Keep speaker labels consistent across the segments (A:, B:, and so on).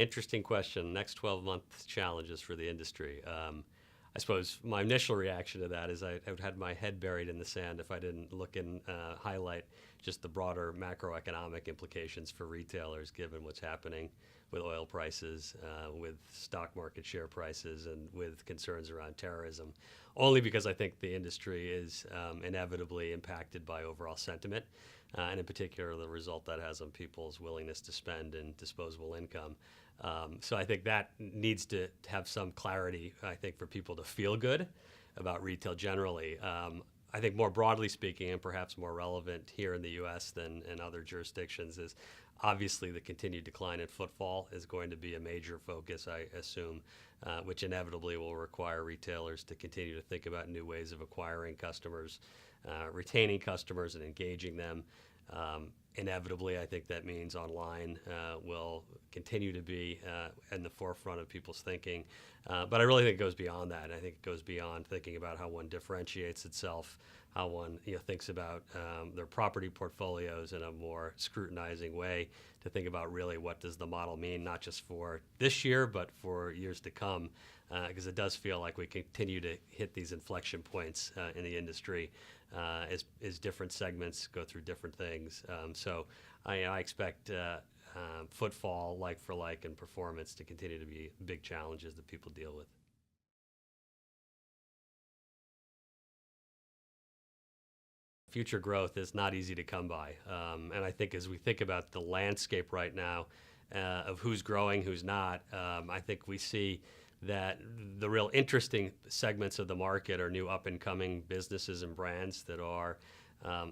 A: Interesting question. Next 12-month challenges for the industry. I suppose my initial reaction to that is I would have my head buried in the sand if I didn't look and highlight just the broader macroeconomic implications for retailers, given what's happening with oil prices, with stock market share prices, and with concerns around terrorism. Only because I think the industry is inevitably impacted by overall sentiment, and in particular the result that has on people's willingness to spend and disposable income. So I think that needs to have some clarity, I think, for people to feel good about retail generally. I think more broadly speaking, and perhaps more relevant here in the U.S. than in other jurisdictions, is obviously the continued decline in footfall is going to be a major focus, I assume, which inevitably will require retailers to continue to think about new ways of acquiring customers, retaining customers, and engaging them. Inevitably, I think that means online will continue to be in the forefront of people's thinking. But I really think it goes beyond that. I think it goes beyond thinking about how one differentiates itself, how one thinks about their property portfolios in a more scrutinizing way, to think about really what does the model mean, not just for this year, but for years to come. Because it does feel like we continue to hit these inflection points in the industry as different segments go through different things. So I expect footfall, like for like, and performance to continue to be big challenges that people deal with. Future growth is not easy to come by. And I think as we think about the landscape right now of who's growing, who's not, I think we see that the real interesting segments of the market are new up-and-coming businesses and brands that are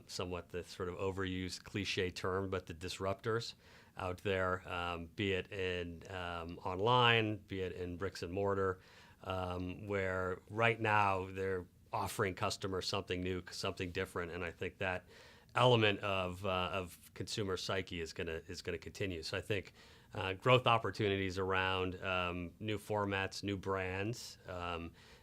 A: somewhat the sort of overused cliche term, but the disruptors out there, be it in online, be it in bricks and mortar, where right now they're offering customers something new, something different, and I think that element of consumer psyche is going to continue. So I think growth opportunities around new formats, new brands,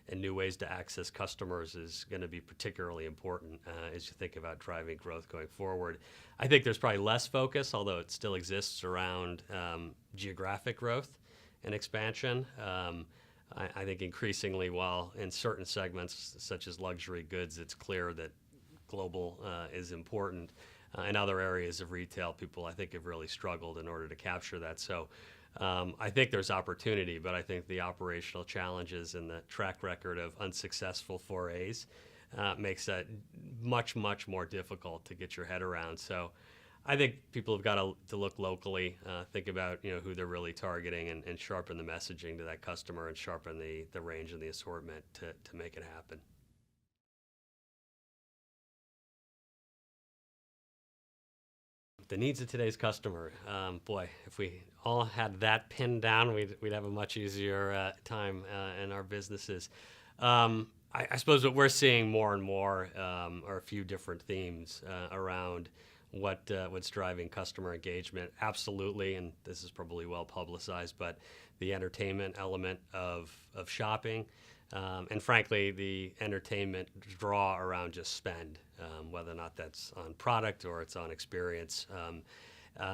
A: and new ways to access customers is going to be particularly important as you think about driving growth going forward. I think there's probably less focus, although it still exists, around geographic growth and expansion. I think increasingly, while in certain segments, such as luxury goods, it's clear that global is important. In other areas of retail, people, I think, have really struggled in order to capture that. So I think there's opportunity, but I think the operational challenges and the track record of unsuccessful forays makes that much, much more difficult to get your head around. So I think people have got to look locally, think about who they're really targeting, and sharpen the messaging to that customer, and sharpen the range and the assortment to make it happen. The needs of today's customer. Boy, if we all had that pinned down, we'd have a much easier time in our businesses. I suppose what we're seeing more and more are a few different themes around what's driving customer engagement. Absolutely, and this is probably well publicized, but the entertainment element of shopping, and frankly, the entertainment draw around just spend, whether or not that's on product or it's on experience.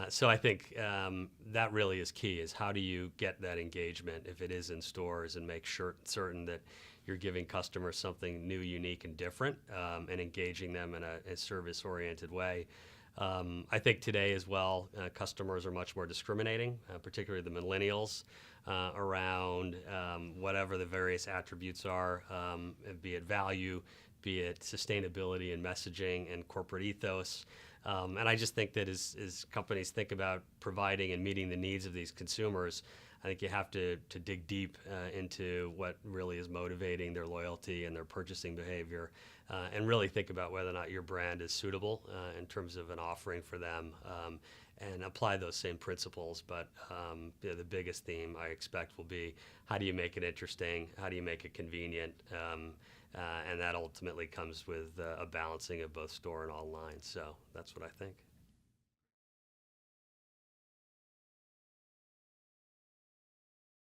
A: So I think that really is key, is how do you get that engagement if it is in stores, and make certain that you're giving customers something new, unique, and different, and engaging them in a service-oriented way. I think today as well, customers are much more discriminating, particularly the millennials, around whatever the various attributes are, be it value, be it sustainability and messaging and corporate ethos. And I just think that as companies think about providing and meeting the needs of these consumers, I think you have to dig deep into what really is motivating their loyalty and their purchasing behavior, and really think about whether or not your brand is suitable in terms of an offering for them, and apply those same principles. But the biggest theme I expect will be, how do you make it interesting? How do you make it convenient? And that ultimately comes with a balancing of both store and online. So that's what I think.